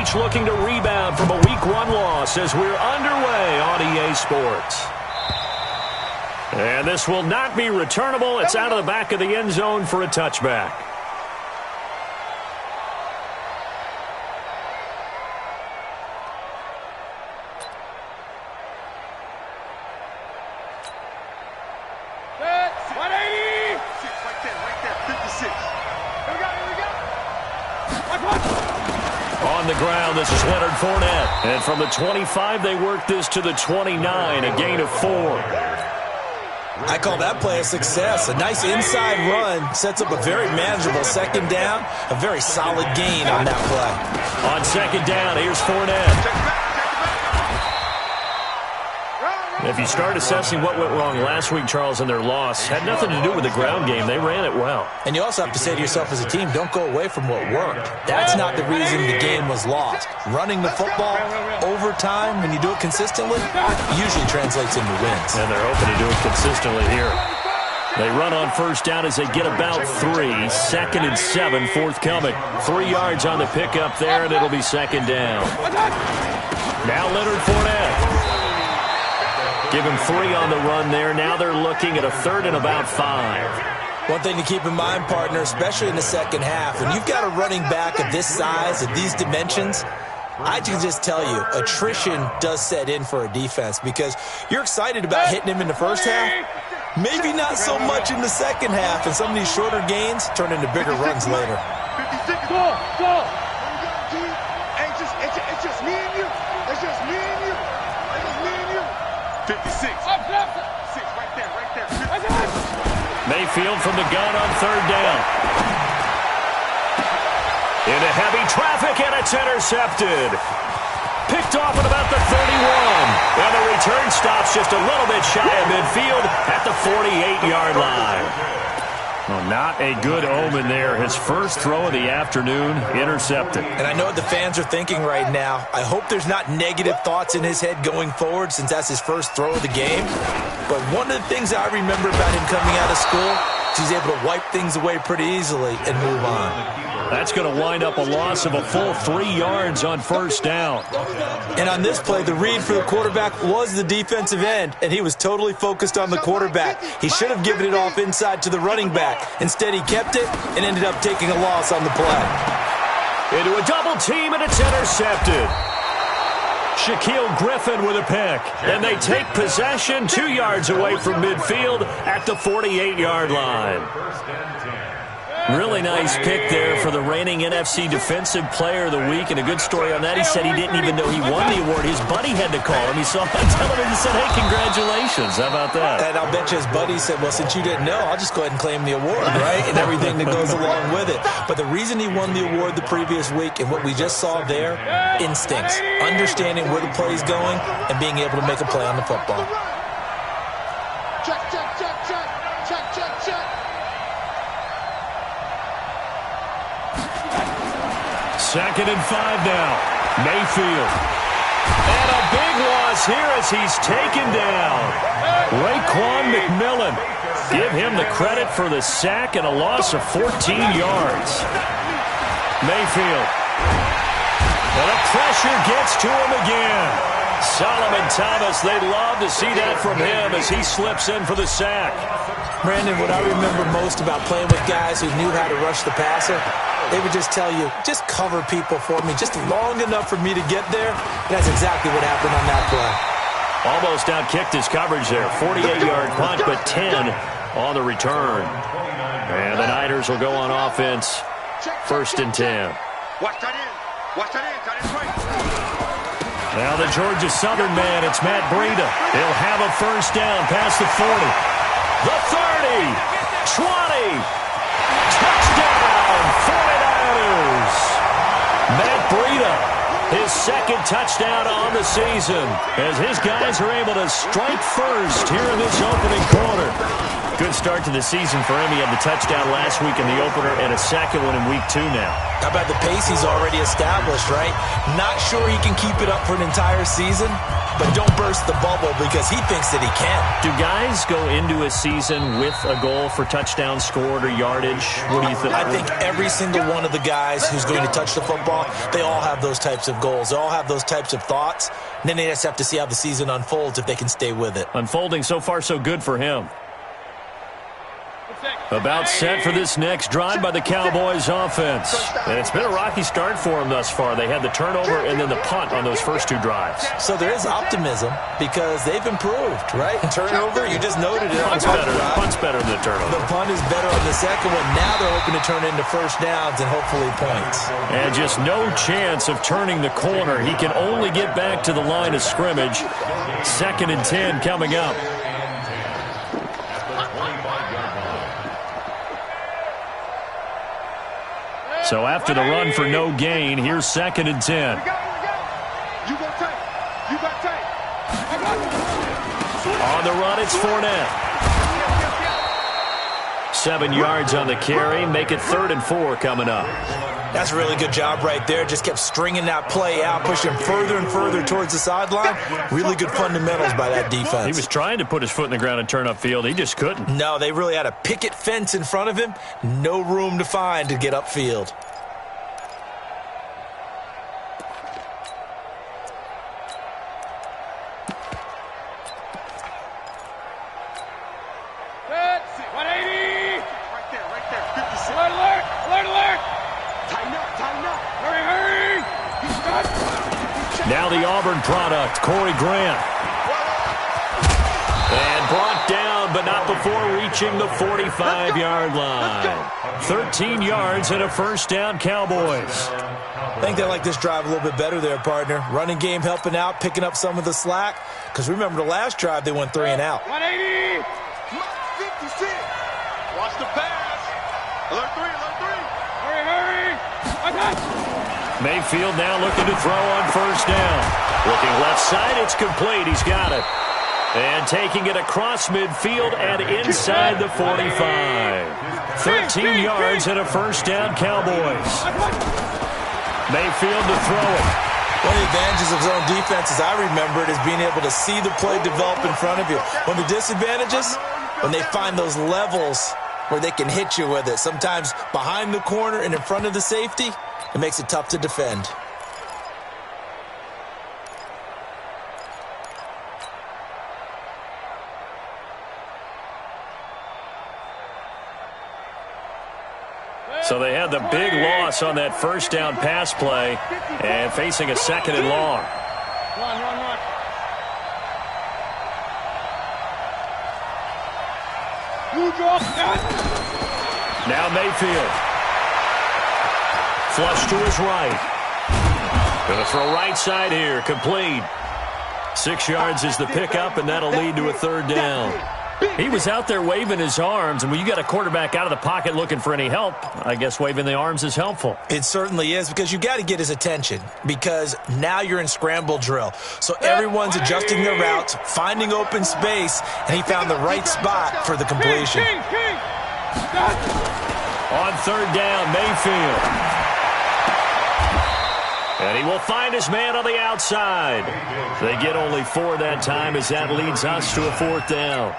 each looking to rebound from a Week 1 loss as we're underway on EA Sports. And this will not be returnable. It's out of the back of the end zone for a touchback. On the ground, this is Leonard Fournette. And from the 25, they work this to the 29, a gain of 4. I call that play a success. A nice inside run sets up a very manageable second down. A very solid gain on that play. On second down, here's Fournette. If you start assessing what went wrong last week, Charles, in their loss, had nothing to do with the ground game. They ran it well. And you also have to say to yourself as a team, don't go away from what worked. That's not the reason the game was lost. Running the football over time, when you do it consistently, usually translates into wins. And they're hoping to do it consistently here. They run on first down as they get about 3. Second and 7, forthcoming. 3 yards on the pickup there, and it'll be second down. Now Leonard Fournette. Give him 3 on the run there. Now they're looking at a third and about 5. One thing to keep in mind, partner, especially in the second half, when you've got a running back of this size, of these dimensions, I can just tell you, attrition does set in for a defense because you're excited about hitting him in the first half. Maybe not so much in the second half, and some of these shorter gains turn into bigger runs later. 56, go! Hey, it's just me and you. It's just me and you. It's just me and you. 56. 6 right there. Mayfield from the gun on third down. Into heavy traffic, and it's intercepted. Picked off at about the 31. And the return stops just a little bit shy of midfield at the 48-yard line. Well, not a good omen there. His first throw of the afternoon, intercepted. And I know what the fans are thinking right now. I hope there's not negative thoughts in his head going forward since that's his first throw of the game. But one of the things I remember about him coming out of school is he's able to wipe things away pretty easily and move on. That's going to wind up a loss of a full 3 yards on first down. And on this play, the read for the quarterback was the defensive end, and he was totally focused on the quarterback. He should have given it off inside to the running back. Instead, he kept it and ended up taking a loss on the play. Into a double team, and it's intercepted. Shaquille Griffin with a pick. And they take possession 2 yards away from midfield at the 48-yard line. Really nice pick there for the reigning NFC Defensive Player of the Week. And a good story on that, he said he didn't even know he won the award. His buddy had to call him. He saw him on television and said, hey, congratulations. How about that? And I'll bet you his buddy said, well, since you didn't know, I'll just go ahead and claim the award, right? And everything that goes along with it. But the reason he won the award the previous week and what we just saw there, instincts, understanding where the play is going and being able to make a play on the football. Check. Second and 5 now. Mayfield. And a big loss here as he's taken down. Raekwon McMillan. Give him the credit for the sack and a loss of 14 yards. Mayfield. And the pressure gets to him again. Solomon Thomas, they'd love to see that from him as he slips in for the sack. Brandon, what I remember most about playing with guys who knew how to rush the passer, they would just tell you, just cover people for me, just long enough for me to get there. And that's exactly what happened on that play. Almost out-kicked his coverage there. 48-yard punt, but 10 on the return. And the Niners will go on offense. First and 10. Watch that in. That is right. Now the Georgia Southern man, it's Matt Breida. He'll have a first down past the 40. The 30. 20. Touchdown, 49ers. Matt Breida, his second touchdown on the season as his guys are able to strike first here in this opening quarter. Good start to the season for him. He had the touchdown last week in the opener and a second one in week 2 now. How about the pace he's already established, right? Not sure he can keep it up for an entire season, but don't burst the bubble because he thinks that he can. Do guys go into a season with a goal for touchdowns scored or yardage? What do you think? I think every single one of the guys who's going to touch the football, they all have those types of goals. They all have those types of thoughts. And then they just have to see how the season unfolds if they can stay with it. Unfolding so far so good for him. About set for this next drive by the Cowboys offense. And it's been a rocky start for them thus far. They had the turnover and then the punt on those first 2 drives. So there is optimism because they've improved, right? Turnover, you just noted it. Punt's better than the turnover. The punt is better on the second one. Now they're hoping to turn into first downs and hopefully points. And just no chance of turning the corner. He can only get back to the line of scrimmage. 2nd and 10 coming up. So after the run for no gain, here's 2nd and 10. On the run, it's Fournette. 7 yards on the carry. Make it 3rd and 4 coming up. That's a really good job right there. Just kept stringing that play out, pushing further and further towards the sideline. Really good fundamentals by that defense. He was trying to put his foot in the ground and turn upfield. He just couldn't. No, they really had a picket fence in front of him. No room to find to get upfield. Now the Auburn product, Corey Grant. And brought down, but not before reaching the 45-yard line. 13 yards and a first down, Cowboys. I think they like this drive a little bit better there, partner. Running game helping out, picking up some of the slack. Because remember, the last drive, they went 3 and out. 180. 56. Watch the pass. Alert 3, alert 3. Hurry. Mayfield now looking to throw on first down. Looking left side, it's complete. He's got it. And taking it across midfield and inside the 45. 13 yards and a first down, Cowboys. Mayfield to throw it. One of the advantages of zone defense, as I remember it, is being able to see the play develop in front of you. One of the disadvantages, when they find those levels where they can hit you with it. Sometimes behind the corner and in front of the safety, it makes it tough to defend. So they had the big loss on that first down pass play and facing a 2nd and long. Run. Now Mayfield. Flush to his right. Going to throw right side here. Complete. 6 yards is the pickup, and that'll lead to a 3rd down. He was out there waving his arms, and when you got a quarterback out of the pocket looking for any help, I guess waving the arms is helpful. It certainly is, because you got to get his attention, because now you're in scramble drill. So everyone's adjusting their routes, finding open space, and he found the right spot for the completion. On 3rd down, Mayfield. And he will find his man on the outside. They get only 4 that time as that leads us to a 4th down.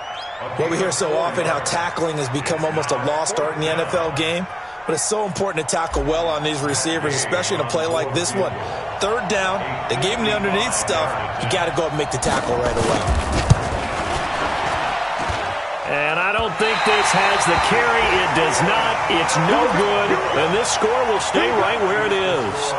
Well, we hear so often how tackling has become almost a lost art in the NFL game. But it's so important to tackle well on these receivers, especially in a play like this one. 3rd down, they gave him the underneath stuff. You got to go up and make the tackle right away. And I don't think this has the carry. It does not. It's no good. And this score will stay right where it is.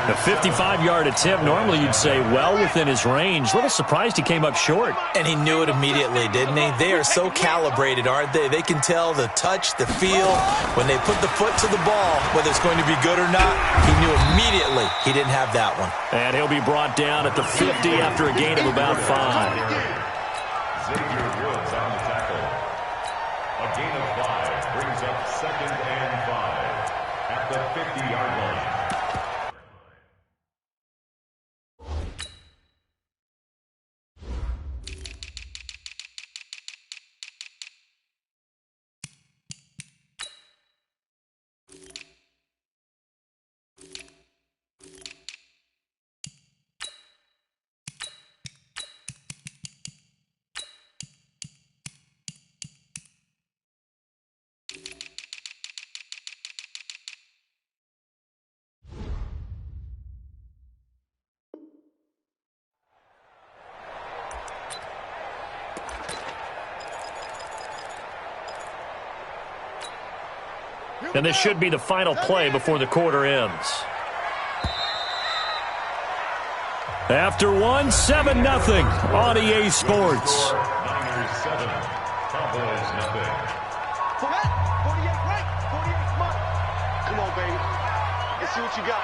A 55-yard attempt, normally you'd say well within his range. A little surprised he came up short. And he knew it immediately, didn't he? They are so calibrated, aren't they? They can tell the touch, the feel. When they put the foot to the ball, whether it's going to be good or not, he knew immediately he didn't have that one. And he'll be brought down at the 50 after a gain of about 5. And this should be the final play before the quarter ends. After one, 7-0 on EA Sports. Niners 7, Cowboys nothing. 48 right, 48 money. Come on, baby. Let's see what you got.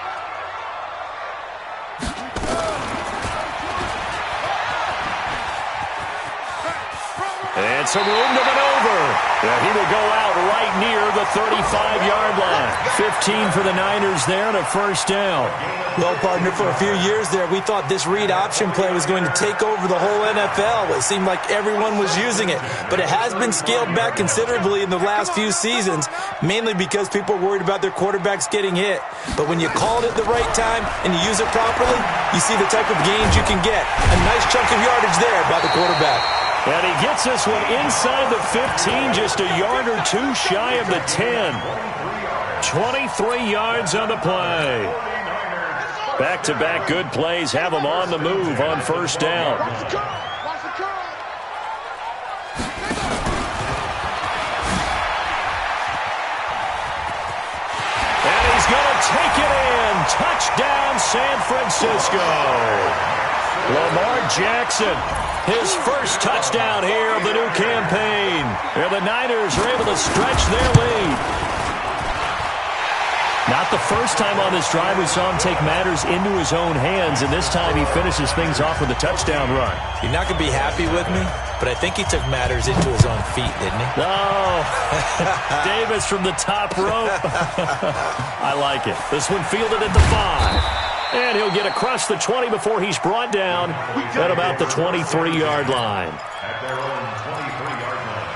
And some room to maneuver. Yeah, he will go out right near the 35-yard line. 15 for the Niners there and a first down. Well, partner, for a few years there, we thought this read option play was going to take over the whole NFL. It seemed like everyone was using it. But it has been scaled back considerably in the last few seasons, mainly because people are worried about their quarterbacks getting hit. But when you call it at the right time and you use it properly, you see the type of gains you can get. A nice chunk of yardage there by the quarterback. And he gets this one inside the 15, just a yard or two shy of the 10. 23 yards on the play. Back-to-back good plays have them on the move on first down. And he's going to take it in. Touchdown, San Francisco. Lamar Jackson. His first touchdown here of the new campaign. And the Niners are able to stretch their lead. Not the first time on this drive we saw him take matters into his own hands, and this time he finishes things off with a touchdown run. You're not going to be happy with me, but I think he took matters into his own feet, didn't he? Oh, Davis from the top rope. I like it. This one fielded at the 5. And he'll get across the 20 before he's brought down at about the 23-yard line. At their own 23-yard line.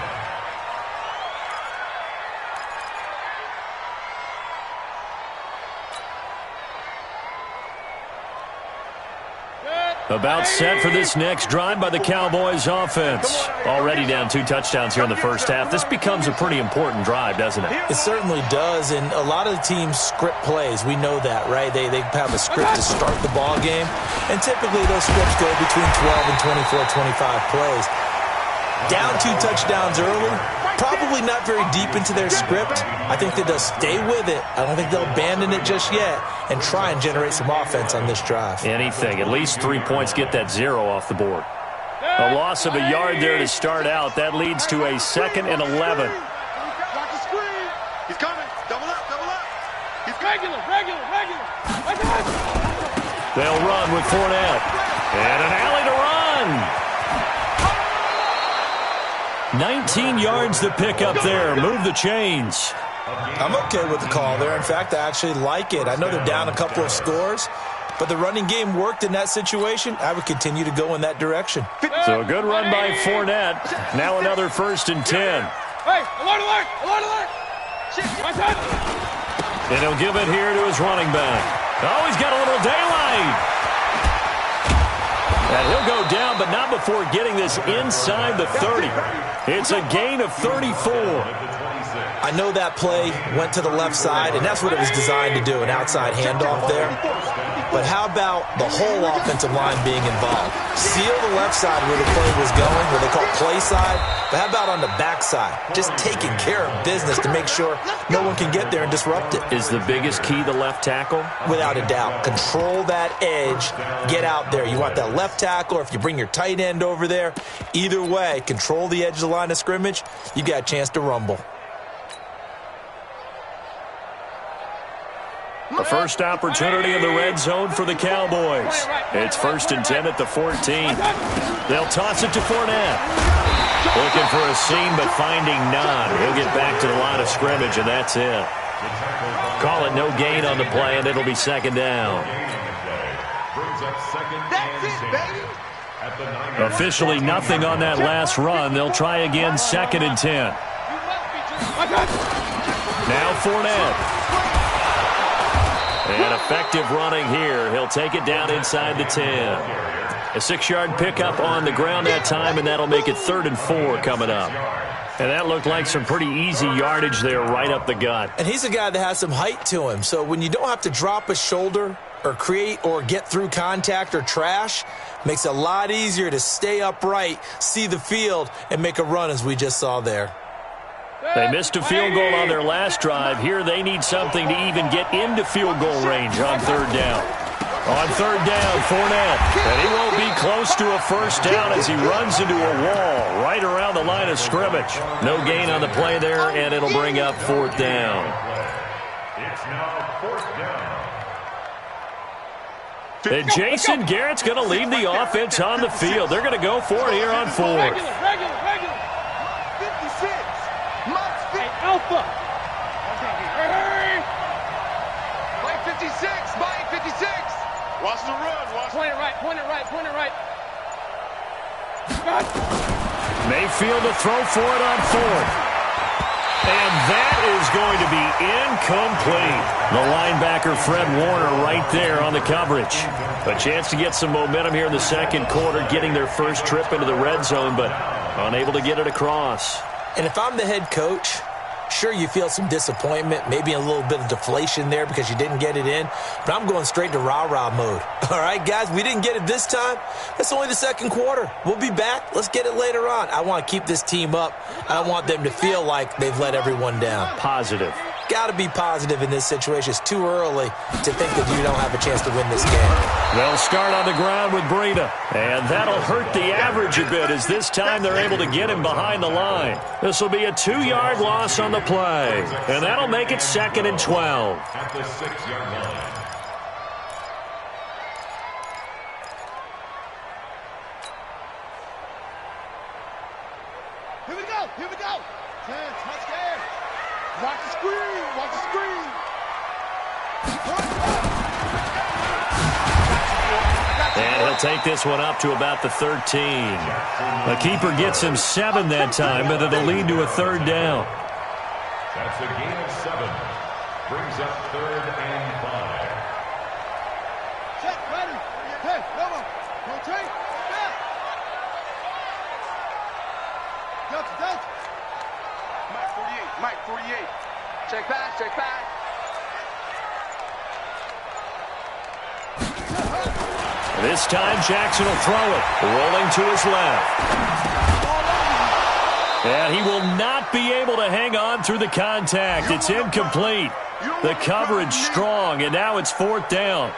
About set for this next drive by the Cowboys offense. Already down 2 touchdowns here in the first half. This becomes a pretty important drive, doesn't it? It certainly does, and a lot of the teams script plays. We know that, right? They have a script to start the ball game, and typically those scripts go between 12 and 24, 25 plays. Down 2 touchdowns early, probably not very deep into their script. I think that they'll stay with it. I don't think they'll abandon it just yet and try and generate some offense on this drive. Anything. At least 3 points, get that 0 off the board. A loss of a yard there to start out. That leads to a 2nd and 11. Block the screen. He's coming. Double up, double up. He's regular. They'll run with Fournette. And an alley to run. 19 yards to pick up there. Move the chains. I'm okay with the call there. In fact, I actually like it. I know they're down a couple of scores, but the running game worked in that situation. I would continue to go in that direction. So a good run by Fournette. Now another 1st and 10. Hey, alert. Shit, watch out. And he'll give it here to his running back. Oh, he's got a little daylight. And he'll go down, but not before getting this inside the 30. It's a gain of 34. I know that play went to the left side, and that's what it was designed to do, an outside handoff there. But how about the whole offensive line being involved? Seal the left side where the play was going, where they call play side. But how about on the back side? Just taking care of business to make sure no one can get there and disrupt it. Is the biggest key the left tackle? Without a doubt. Control that edge. Get out there. You want that left tackle, or if you bring your tight end over there, either way, control the edge of the line of scrimmage, you got a chance to rumble. A first opportunity in the red zone for the Cowboys. It's 1st and 10 at the 14. They'll toss it to Fournette. Looking for a seam, but finding none. He'll get back to the line of scrimmage, and that's it. Call it no gain on the play, and it'll be 2nd down. Officially nothing on that last run. They'll try again, 2nd and 10. Now Fournette. And effective running here. He'll take it down inside the 10. A 6-yard pickup on the ground that time, and that'll make it 3rd and 4 coming up. And that looked like some pretty easy yardage there right up the gut. And he's a guy that has some height to him. So when you don't have to drop a shoulder or create or get through contact or trash, makes it a lot easier to stay upright, see the field, and make a run as we just saw there. They missed a field goal on their last drive. Here they need something to even get into field goal range on third down. On third down, Fournette. And he won't be close to a first down as he runs into a wall right around the line of scrimmage. No gain on the play there, and it'll bring up fourth down. It's now fourth down. And Jason Garrett's going to leave the offense on the field. They're going to go for it here on fourth. Regular. 56. Mike's 50. Hey, Alpha. Hey. Mike 56. Mike 56. Watch the run. Point it right. Mayfield to throw for it on fourth. And that is going to be incomplete. The linebacker, Fred Warner, right there on the coverage. A chance to get some momentum here in the second quarter, getting their first trip into the red zone, but unable to get it across. And if I'm the head coach, sure, you feel some disappointment, maybe a little bit of deflation there because you didn't get it in, but I'm going straight to rah-rah mode. All right, guys, we didn't get it this time. That's only the second quarter. We'll be back. Let's get it later on. I want to keep this team up. I don't want them to feel like they've let everyone down. Positive. Got to be positive in this situation. It's too early to think that you don't have a chance to win this game. They'll start on the ground with Breida, and that'll hurt the average a bit as this time they're able to get him behind the line. This will be a 2-yard loss on the play, and that'll make it 2nd and 12. At the 6-yard line. Here we go. Chance, not scared. Watch the screen. And he'll take this one up to about the 13. The keeper gets him 7 that time, but it'll lead to a third down. That's a gain of 7. Brings up 3rd and 5. Check, ready. Hey, come on. Rotate. Back. Delta. Mike 48. Check back. This time Jackson will throw it, rolling to his left. And he will not be able to hang on through the contact. It's incomplete. The coverage strong, and now it's 4th down.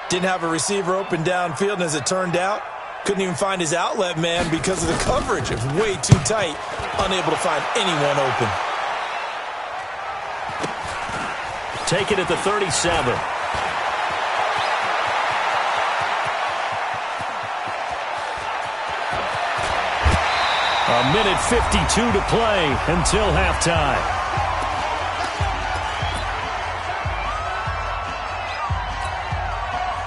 Didn't have a receiver open downfield, and as it turned out, couldn't even find his outlet man because of the coverage. It was way too tight, unable to find anyone open. Take it at the 37. A minute 52 to play until halftime.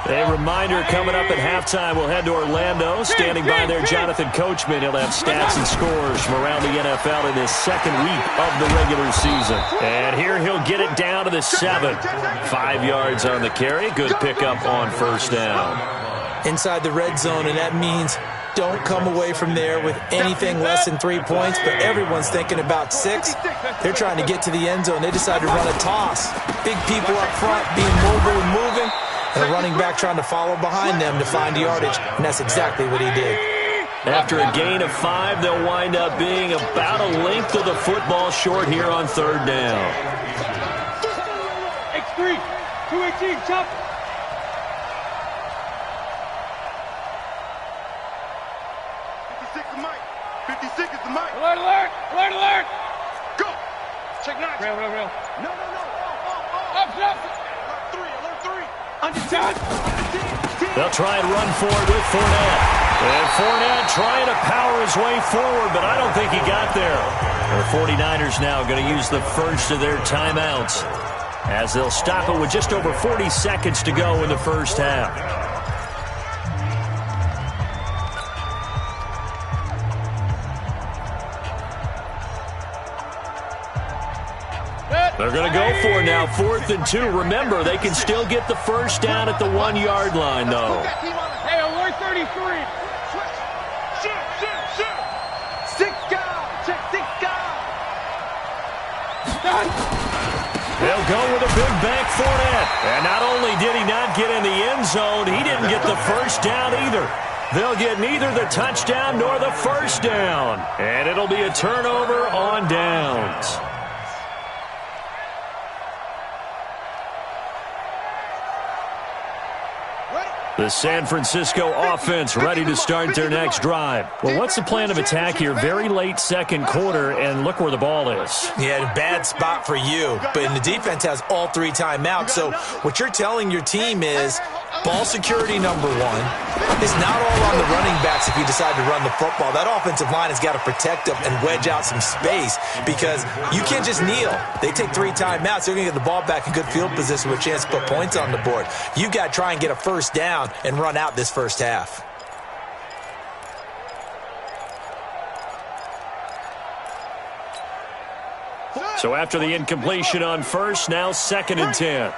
A reminder coming up at halftime, we'll head to Orlando. Standing by there, Jonathan Coachman. He'll have stats and scores from around the NFL in this second week of the regular season. And here he'll get it down to the 7. 5 yards on the carry. Good pickup on first down. Inside the red zone, and that means don't come away from there with anything less than 3 points, but everyone's thinking about 6. They're trying to get to the end zone. They decide to run a toss. Big people up front being mobile and moving, and a running back trying to follow behind them to find yardage, and that's exactly what he did. After a gain of 5, they'll wind up being about a length of the football short here on third down. X3, 218, chop. 56 is the mic. Alert. Go. Check 9. Real. No. Up. Alert 3. Under 10. They'll try and run forward with Fournette. And Fournette trying to power his way forward, but I don't think he got there. The 49ers now going to use the first of their timeouts as they'll stop it with just over 40 seconds to go in the first half. They're going to go for it now, 4th and 2. Remember, they can still get the first down at the 1-yard line, though. Hey, alert 33. Shoot. 6 guys. Check 6 guys. They'll go with a big bank Fournette. And not only did he not get in the end zone, he didn't get the first down either. They'll get neither the touchdown nor the first down. And it'll be a turnover on downs. The San Francisco offense ready to start their next drive. Well, what's the plan of attack here? Very late second quarter, and look where the ball is. Yeah, bad spot for you. But the defense has all 3 timeouts. So what you're telling your team is ball security number 1. It's not all on the running backs if you decide to run the football. That offensive line has got to protect them and wedge out some space because you can't just kneel. They take 3 timeouts. They're going to get the ball back in good field position with a chance to put points on the board. You got to try and get a first down and run out this first half. So after the incompletion on first, now 2nd and 10.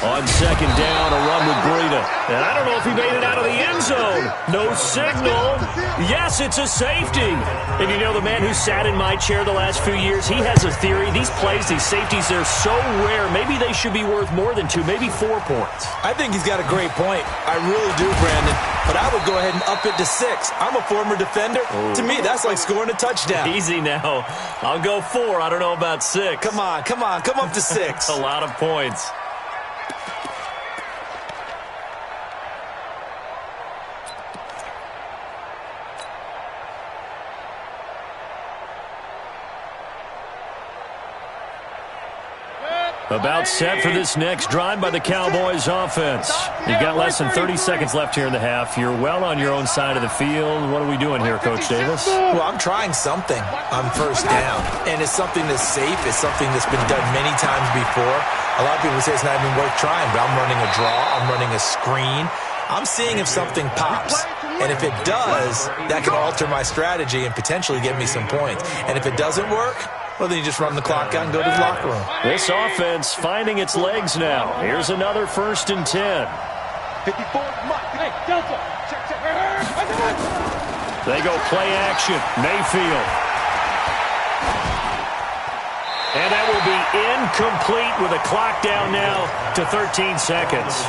On 2nd down, a run with Breida. And I don't know if he made it out of the end zone. No signal. Yes, it's a safety. And you know, the man who sat in my chair the last few years, he has a theory. These plays, these safeties, they're so rare. Maybe they should be worth more than 2, maybe 4 points. I think he's got a great point. I really do, Brandon. But I would go ahead and up it to 6. I'm a former defender. Ooh. To me, that's like scoring a touchdown. Easy now. I'll go 4. I don't know about 6. Come on. Come up to 6. A lot of points. About set for this next drive by the Cowboys offense. You've got less than 30 seconds left here in the half. You're well on your own side of the field. What are we doing here, Coach Davis? Well, I'm trying something on first down. And it's something that's safe. It's something that's been done many times before. A lot of people say it's not even worth trying, but I'm running a draw. I'm running a screen. I'm seeing if something pops. And if it does, that can alter my strategy and potentially get me some points. And if it doesn't work, well, then you just run the clock out and go to the locker room. This offense finding its legs now. Here's another 1st and 10. They go play action. Mayfield. And that will be incomplete with a clock down now to 13 seconds.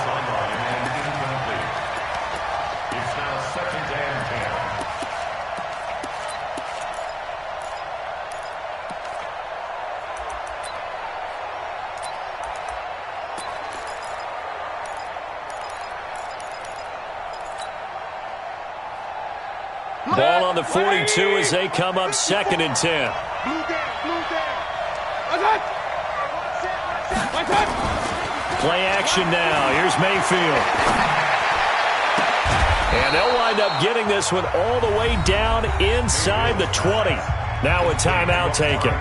Ball on the 42 as they come up 2nd and 10. Play action now. Here's Mayfield. And they'll wind up getting this one all the way down inside the 20. Now a timeout taken.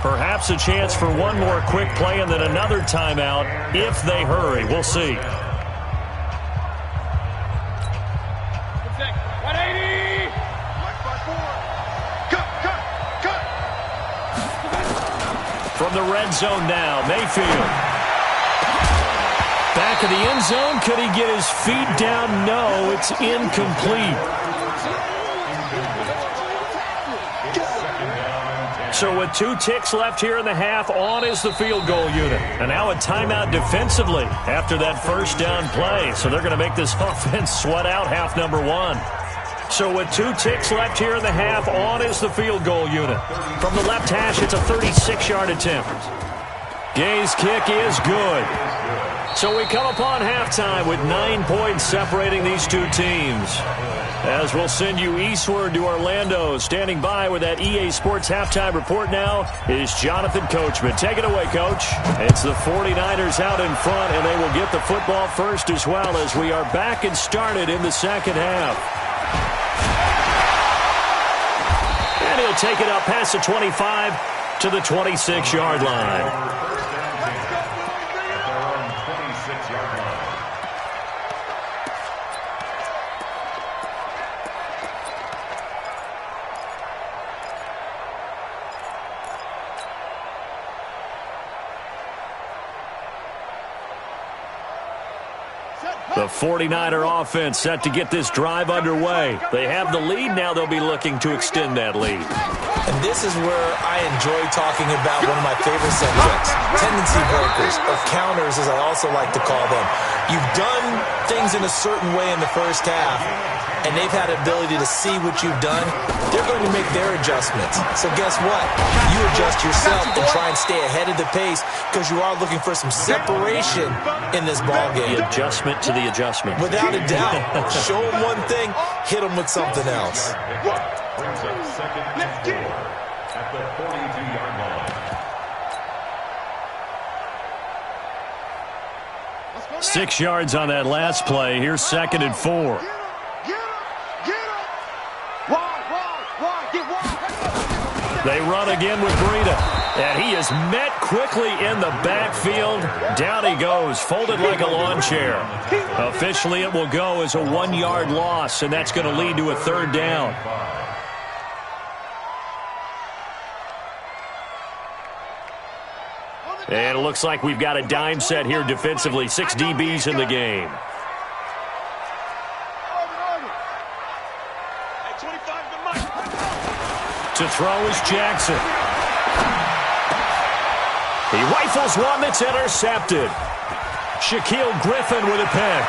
Perhaps a chance for one more quick play and then another timeout if they hurry. We'll see. From the red zone now, Mayfield. Back of the end zone. Could he get his feet down? No, it's incomplete. So with 2 ticks left here in the half, on is the field goal unit. And now a timeout defensively after that first down play. So they're going to make this offense sweat out half number 1. So with 2 ticks left here in the half, on is the field goal unit. From the left hash, it's a 36-yard attempt. Gay's kick is good. So we come upon halftime with 9 points separating these 2 teams. As we'll send you eastward to Orlando, standing by with that EA Sports halftime report now is Jonathan Coachman. Take it away, Coach. It's the 49ers out in front, and they will get the football first as well as we are back and started in the second half. And he'll take it up past the 25 to the 26-yard line. The 49er offense set to get this drive underway. They have the lead. Now they'll be looking to extend that lead. And this is where I enjoy talking about one of my favorite subjects, tendency breakers, or counters as I also like to call them. You've done things in a certain way in the first half, and they've had the ability to see what you've done. They're going to make their adjustments. So guess what? You adjust yourself and try and stay ahead of the pace because you are looking for some separation in this ballgame. The adjustment to the adjustment. Without a doubt. Show them one thing, hit them with something else. At the 42-yard line. 6 yards on that last play. Here's 2nd and 4. They run again with Breida. And he is met quickly in the backfield. Down he goes, folded like a lawn chair. Officially, it will go as a 1-yard loss, and that's going to lead to a 3rd down. And it looks like we've got a dime set here defensively. 6 DBs in the game. To throw is Jackson. He rifles one that's intercepted. Shaquille Griffin with a pick.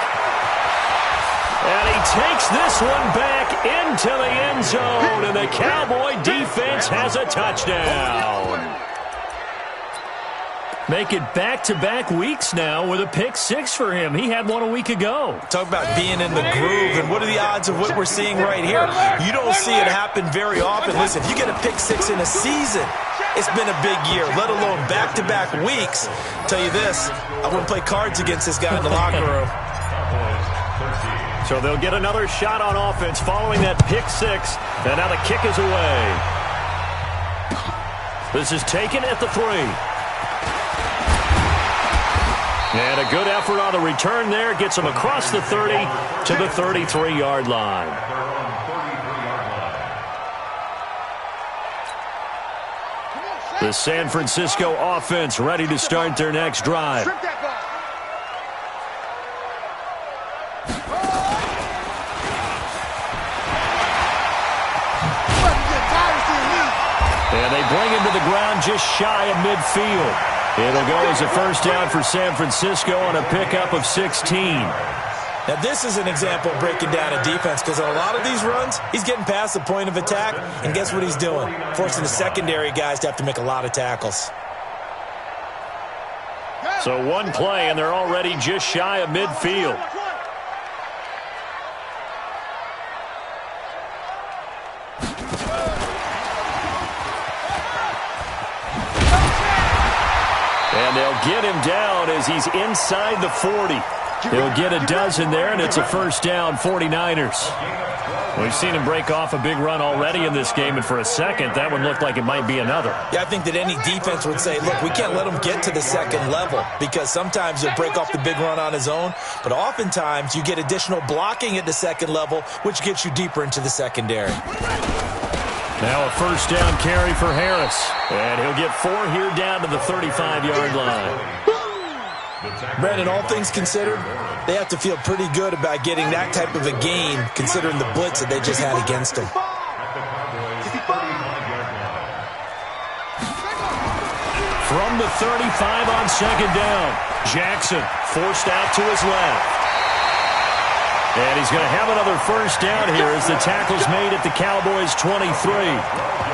And he takes this one back into the end zone, and the Cowboy defense has a touchdown. Make it back-to-back weeks now with a pick 6 for him. He had one a week ago. Talk about being in the groove, and what are the odds of what we're seeing right here? You don't see it happen very often. Listen, if you get a pick 6 in a season, it's been a big year, let alone back-to-back weeks. I'll tell you this, I wouldn't play cards against this guy in the locker room. So they'll get another shot on offense following that pick 6, and now the kick is away. This is taken at the 3. And a good effort on the return there. Gets him across the 30 to the 33-yard line. The San Francisco offense ready to start their next drive. And they bring him to the ground just shy of midfield. It'll go as a 1st down for San Francisco on a pickup of 16. Now, this is an example of breaking down a defense because on a lot of these runs, he's getting past the point of attack, and guess what he's doing? Forcing the secondary guys to have to make a lot of tackles. So one play, and they're already just shy of midfield. And they'll get him down as he's inside the 40. He'll get a dozen there, and it's a 1st down, 49ers. We've seen him break off a big run already in this game, and for a second, that one looked like it might be another. Yeah, I think that any defense would say, look, we can't let him get to the 2nd level because sometimes he'll break off the big run on his own, but oftentimes you get additional blocking at the 2nd level, which gets you deeper into the secondary. Now a 1st down carry for Harris. And he'll get 4 here down to the 35-yard line. Brandon, all things considered, they have to feel pretty good about getting that type of a gain considering the blitz that they just had against them. From the 35 on 2nd down, Jackson forced out to his left. And he's going to have another 1st down here as the tackle's made at the Cowboys' 23.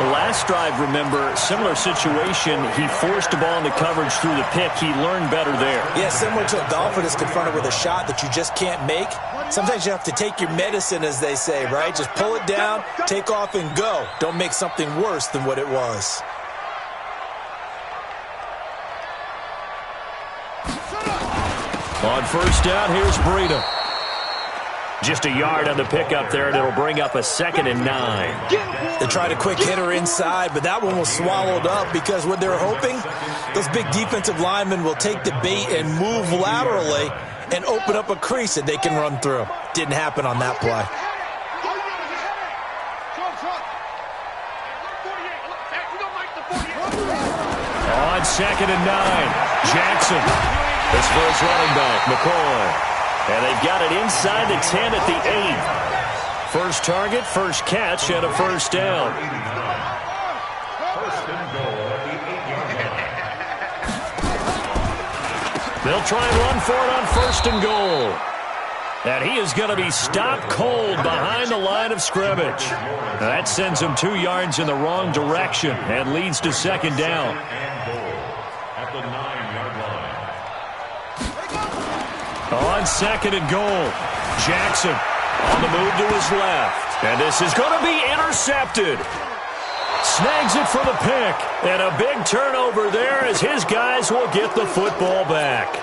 The last drive, remember, similar situation. He forced the ball into coverage through the pick. He learned better there. Yeah, similar to a golfer that's confronted with a shot that you just can't make. Sometimes you have to take your medicine, as they say, right? Just pull it down, take off, and go. Don't make something worse than what it was. On 1st down, here's Breida. Just a yard on the pickup there, and it'll bring up a 2nd and 9. They tried a quick hitter inside, but that one was swallowed up because what they're hoping, those big defensive linemen will take the bait and move laterally and open up a crease that they can run through. Didn't happen on that play. On 2nd and 9, Jackson. This for his running back, McCoy. And they've got it inside the 10 at the 8. First target, first catch, and a first down. First and goal at the 8-yard line. They'll try and run for it on first and goal. And he is going to be stopped cold behind the line of scrimmage. That sends him 2 yards in the wrong direction and leads to second down. At the 9-yard line. On second and goal, Jackson on the move to his left. And this is going to be intercepted. Snags it for the pick. And a big turnover there as his guys will get the football back.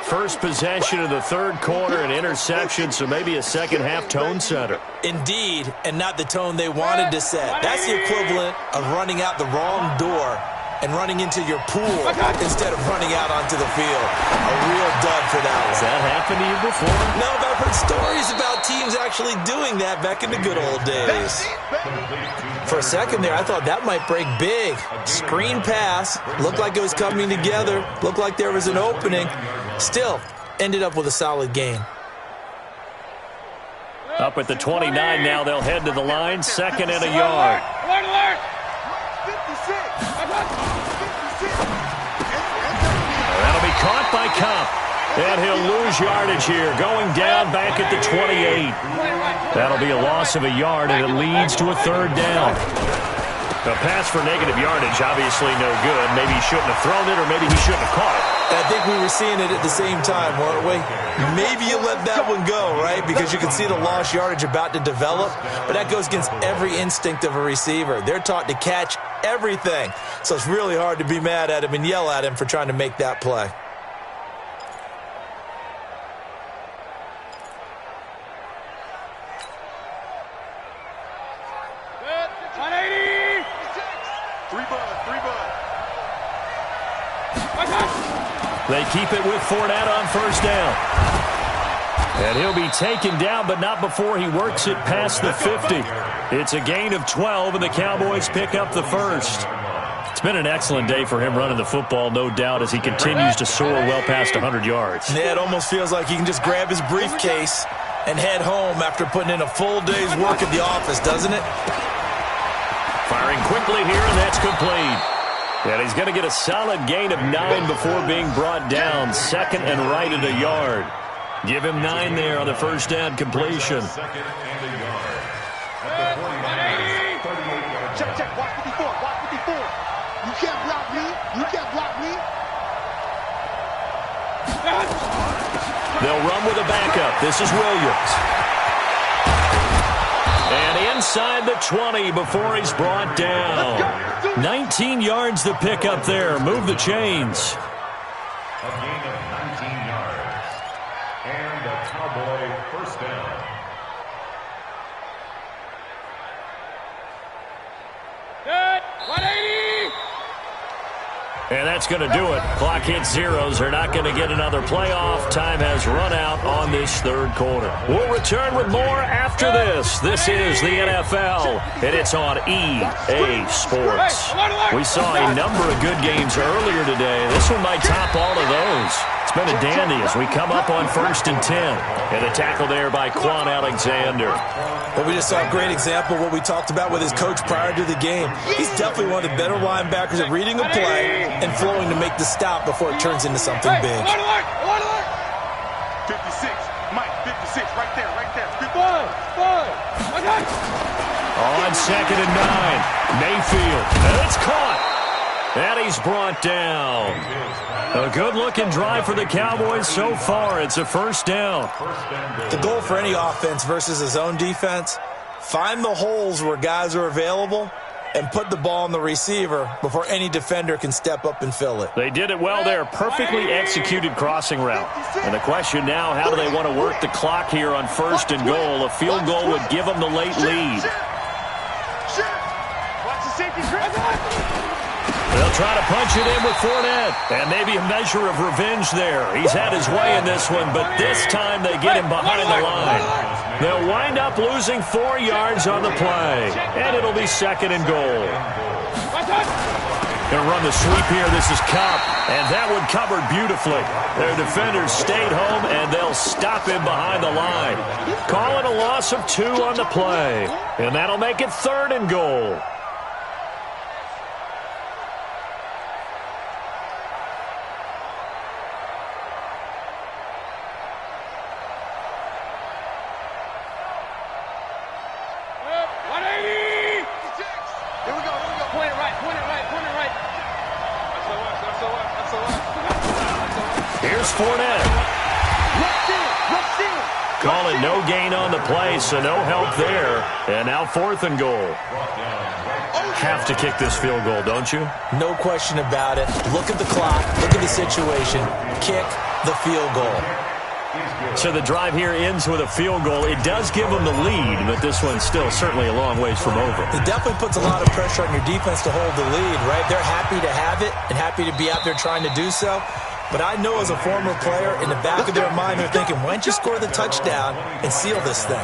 First possession of the third quarter, an interception, so maybe a second-half tone setter. Indeed, and not the tone they wanted to set. That's the equivalent of running out the wrong door and running into your pool instead of running out onto the field. A real dud for that one. Has that happened to you before? No, but I've heard stories about teams actually doing that back in the good old days. For a second there, I thought that might break big. Screen pass, looked like it was coming together, looked like there was an opening. Still, ended up with a solid gain. Up at the 29 now, they'll head to the line, second and a yard. That'll be caught by Cup. And he'll lose yardage here, going down back at the 28. That'll be a loss of a yard, and it leads to a third down. A pass for negative yardage, obviously no good. Maybe he shouldn't have thrown it, or maybe he shouldn't have caught it. I think we were seeing it at the same time, weren't we? Maybe you let that one go, right? Because you can see the lost yardage about to develop. But that goes against every instinct of a receiver. They're taught to catch everything. So it's really hard to be mad at him and yell at him for trying to make that play. They keep it with Fournette on first down. And he'll be taken down, but not before he works it past the 50. It's a gain of 12, and the Cowboys pick up the first. It's been an excellent day for him running the football, no doubt, as he continues to soar well past 100 yards. Yeah, it almost feels like he can just grab his briefcase and head home after putting in a full day's work at the office, doesn't it? Firing quickly here, and that's complete. And he's going to get a solid gain of 9 before being brought down. Second and right at a yard. Give him 9 there on the first down completion. Second and a yard. At the 39. Check. Watch 54. You can't block me. They'll run with a backup. This is Williams. And inside the 20 before he's brought down. 19 yards the pick up there. Move the chains. A gain of 19 yards. And a Cowboy first down. Good. 180. And that's going to do it. Clock hits zeros. They're not going to get another playoff. Time has run out on this third quarter. We'll return with more after this. This is the NFL, and it's on EA Sports. We saw a number of good games earlier today. This one might top all of those. It's been a dandy as we come up on first and 10. And the tackle there by Quan Alexander. Well, we just saw a great example of what we talked about with his coach prior to the game. He's definitely one of the better linebackers at reading a play and flowing to make the stop before it turns into something big. 56. Mike, 56. Right there. On second and 9, Mayfield. And it's caught. And he's brought down. A good-looking drive for the Cowboys so far. It's a first down. The goal for any offense versus a zone defense, find the holes where guys are available and put the ball on the receiver before any defender can step up and fill it. They did it well there. Perfectly executed crossing route. And the question now, how do they want to work the clock here on first and goal? A field goal would give them the late lead. Watch the safety. They'll try to punch it in with Fournette. And maybe a measure of revenge there. He's had his way in this one, but this time they get him behind the line. They'll wind up losing 4 yards on the play. And it'll be second and goal. Going to run the sweep here. This is Cup, and that one covered beautifully. Their defenders stayed home, and they'll stop him behind the line. Call it a loss of 2 on the play, and that'll make it 3rd and goal. Here's Fournette. Call it no gain on the play, so no help there. And now 4th and goal. Have to kick this field goal, don't you? No question about it. Look at the clock. Look at the situation. Kick the field goal. So the drive here ends with a field goal. It does give them the lead, but this one's still certainly a long ways from over. It definitely puts a lot of pressure on your defense to hold the lead, right? They're happy to have it and happy to be out there trying to do so. But I know as a former player, in the back of their mind, they're thinking, why don't you score the touchdown and seal this thing?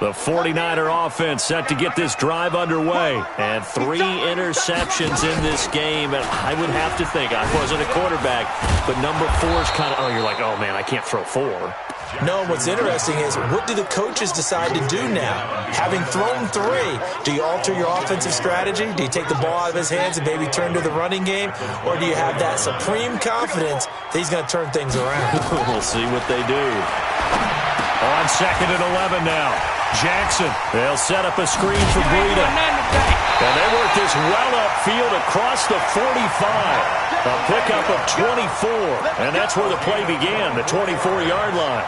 The 49er offense set to get this drive underway. And 3 interceptions in this game. And I would have to think, I wasn't a quarterback, but number 4 is kind of, you're like, oh, man, I can't throw 4. No, what's interesting is, what do the coaches decide to do now? Having thrown 3, do you alter your offensive strategy? Do you take the ball out of his hands and maybe turn to the running game? Or do you have that supreme confidence that he's going to turn things around? We'll see what they do. On 2nd and 11 now. Jackson, they'll set up a screen for Breida. And they work this well upfield across the 45. A pickup of 24. And that's where the play began, the 24-yard line.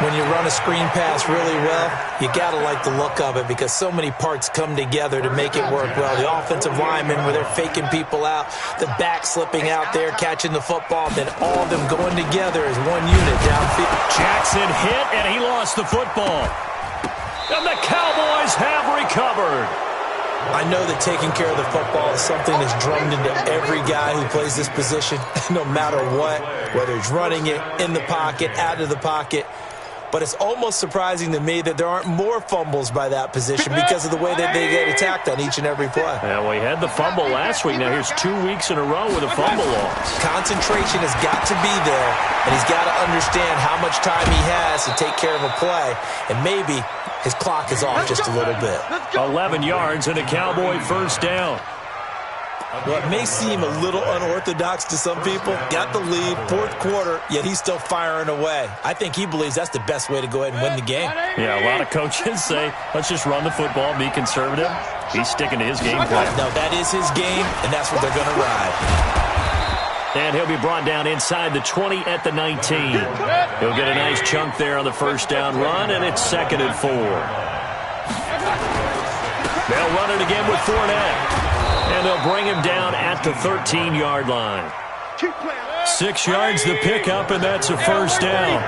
When you run a screen pass really well, you got to like the look of it because so many parts come together to make it work well. The offensive linemen, where they're faking people out, the back slipping out there, catching the football, then all of them going together as one unit downfield. Jackson hit, and he lost the football. And the Cowboys have recovered. I know that taking care of the football is something that's drummed into every guy who plays this position, no matter what, whether he's running it, in the pocket, out of the pocket. But it's almost surprising to me that there aren't more fumbles by that position because of the way that they get attacked on each and every play. Yeah, well, he had the fumble last week. Now here's 2 weeks in a row with a fumble loss. Concentration has got to be there, and he's got to understand how much time he has to take care of a play, and maybe his clock is off just a little bit. 11 yards and a Cowboy first down. Well, it may seem a little unorthodox to some people. Got the lead, 4th quarter, yet he's still firing away. I think he believes that's the best way to go ahead and win the game. Yeah, a lot of coaches say, let's just run the football, be conservative. He's sticking to his game plan. No, that is his game, and that's what they're going to ride. And he'll be brought down inside the 20 at the 19. He'll get a nice chunk there on the first down run, and it's 2nd and 4. They'll run it again with Fournette. And they'll bring him down at the 13-yard line. 6 yards the pickup, and that's a first down.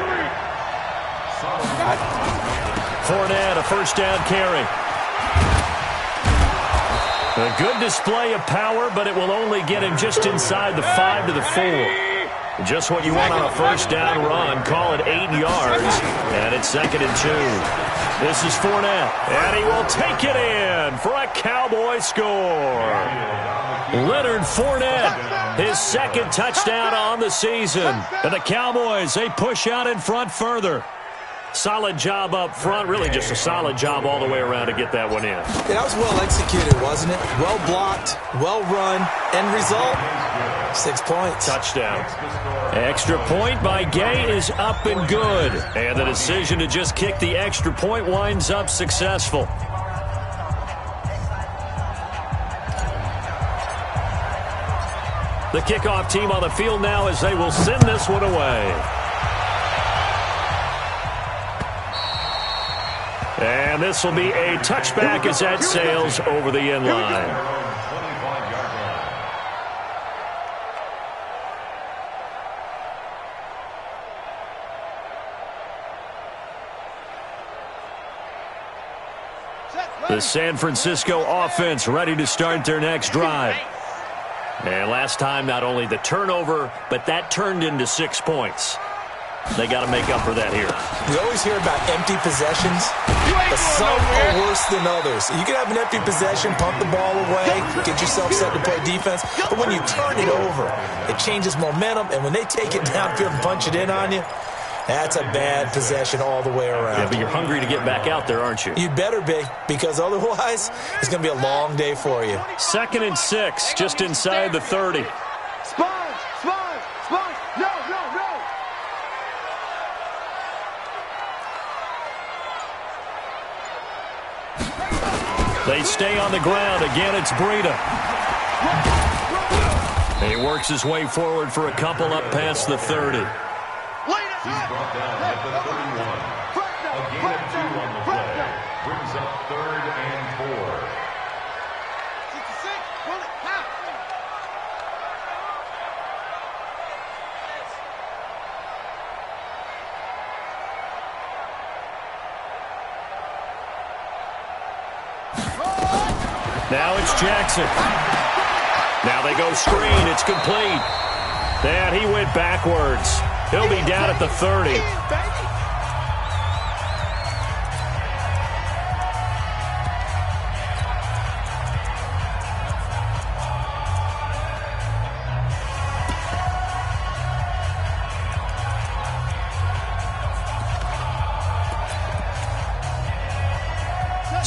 Fournette, a first down carry. A good display of power, but it will only get him just inside the 5 to the 4. Just what you want on a first down run. Call it 8 yards, and it's 2nd and 2. This is Fournette, and he will take it in for a Cowboy score. Leonard Fournette, his 2nd touchdown on the season. And the Cowboys, they push out in front further. Solid job up front, really just a solid job all the way around to get that one in. Yeah, that was well executed, wasn't it? Well blocked, well run, end result, 6 points. Touchdown. Extra point by Gay is up and good. And the decision to just kick the extra point winds up successful. The kickoff team on the field now as they will send this one away. And this will be a touchback as that sails over the end line. The San Francisco offense ready to start their next drive. And last time, not only the turnover, but that turned into 6 points. They got to make up for that here. We always hear about empty possessions, but some are worse than others. You can have an empty possession, pump the ball away, get yourself set to play defense, but when you turn it over, it changes momentum, and when they take it downfield and punch it in on you, that's a bad possession all the way around. Yeah, but you're hungry to get back out there, aren't you? You better be, because otherwise, it's going to be a long day for you. 2nd and 6, just inside the 30. Sponge, no. They stay on the ground. Again, it's Breida. He works his way forward for a couple up past the 30. He's brought down at the 31. A gain of 2 on the play. Brings up 3rd and 4. 66, pull it, half. Now it's Jackson. Now they go screen. It's complete. And he went backwards. He'll be down at the 30.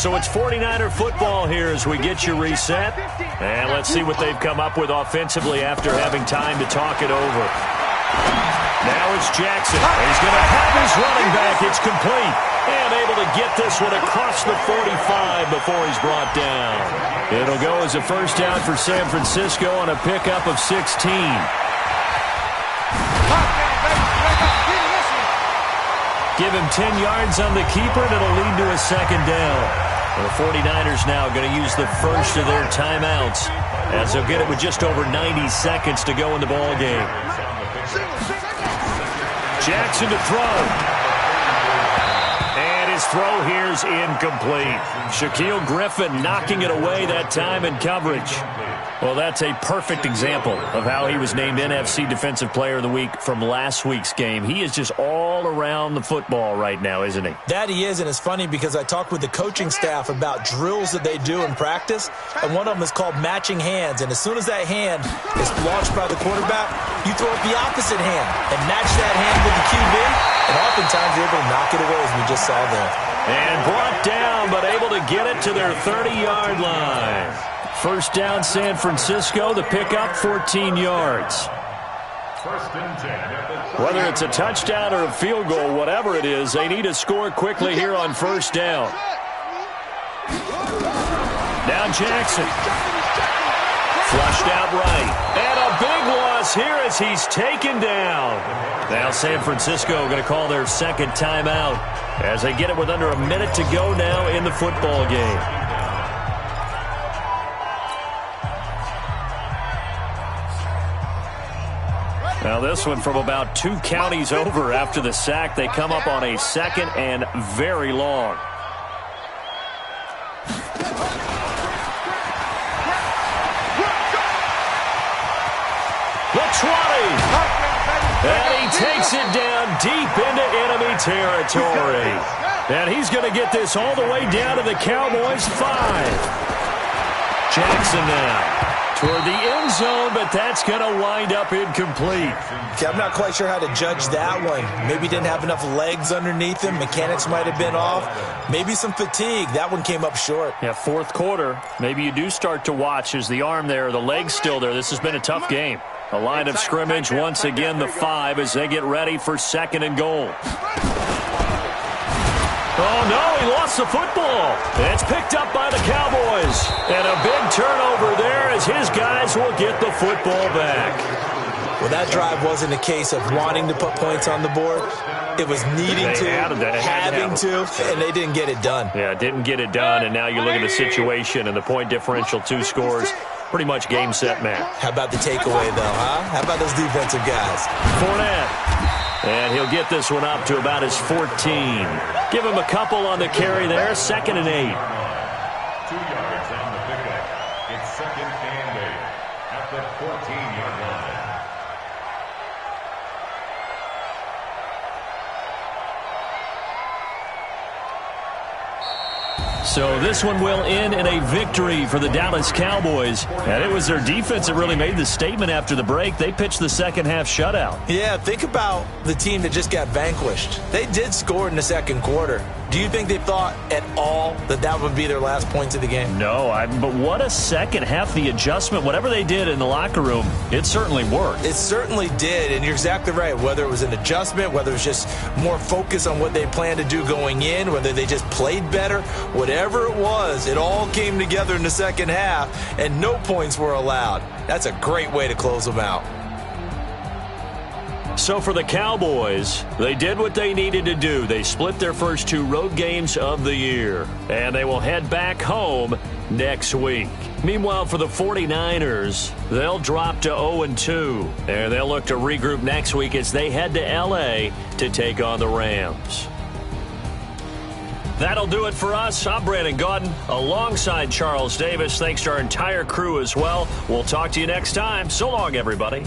So it's 49er football here as we get you reset. And let's see what they've come up with offensively after having time to talk it over. Now it's Jackson. He's going to have his running back. It's complete. And able to get this one across the 45 before he's brought down. It'll go as a first down for San Francisco on a pickup of 16. Give him 10 yards on the keeper, and it'll lead to a second down. The 49ers now going to use the first of their timeouts as they'll get it with just over 90 seconds to go in the ball game. Jackson to throw. And his throw here's incomplete. Shaquille Griffin knocking it away that time in coverage. Well, that's a perfect example of how he was named NFC Defensive Player of the Week from last week's game. He is just all around the football right now, isn't he? That he is, and it's funny because I talked with the coaching staff about drills that they do in practice, and one of them is called matching hands. And as soon as that hand is launched by the quarterback, you throw up the opposite hand and match that hand with the QB, and oftentimes you're able to knock it away, as we just saw there. And brought down, but able to get it to their 30-yard line. First down, San Francisco. The pickup, 14 yards. Whether it's a touchdown or a field goal, whatever it is, they need to score quickly here on first down. Now Jackson. Flushed out right. And a big loss here as he's taken down. Now San Francisco going to call their second timeout as they get it with under a minute to go now in the football game. Now this one from about 2 counties over after the sack. They come up on a second and very long. The 20. And he takes it down deep into enemy territory. And he's going to get this all the way down to the Cowboys' 5. Jackson now toward the end zone, but that's going to wind up incomplete. Okay, I'm not quite sure how to judge that one. Maybe didn't have enough legs underneath him. Mechanics might have been off. Maybe some fatigue. That one came up short. Yeah, fourth quarter. Maybe you do start to watch as the arm there, the leg's still there. This has been a tough game. A line of scrimmage, once again, the 5 as they get ready for second and goal. Oh, no, he lost the football. It's picked up by the Cowboys. And a big turnover there as his guys will get the football back. Well, that drive wasn't a case of wanting to put points on the board. It was needing to, having to, and they didn't get it done. Yeah, didn't get it done, and now you look at the situation and the point differential, 2 scores. Pretty much game, set, match. How about the takeaway, though, huh? How about those defensive guys? Fournette. And he'll get this one up to about his 14. Give him a couple on the carry there. 2nd and 8. 2 yards on the pickup. It's 2nd and 8 at the 14-yard line. So this one will end in a victory for the Dallas Cowboys. And it was their defense that really made the statement after the break. They pitched the second half shutout. Yeah, think about the team that just got vanquished. They did score in the second quarter. Do you think they thought at all that that would be their last points of the game? No, but what a second half. The adjustment, whatever they did in the locker room, it certainly worked. It certainly did, and you're exactly right. Whether it was an adjustment, whether it was just more focus on what they planned to do going in, whether they just played better, whatever it was, it all came together in the second half, and no points were allowed. That's a great way to close them out. So for the Cowboys, they did what they needed to do. They split their first 2 road games of the year, and they will head back home next week. Meanwhile, for the 49ers, they'll drop to 0-2, and they'll look to regroup next week as they head to L.A. to take on the Rams. That'll do it for us. I'm Brandon Gaudin alongside Charles Davis. Thanks to our entire crew as well. We'll talk to you next time. So long, everybody.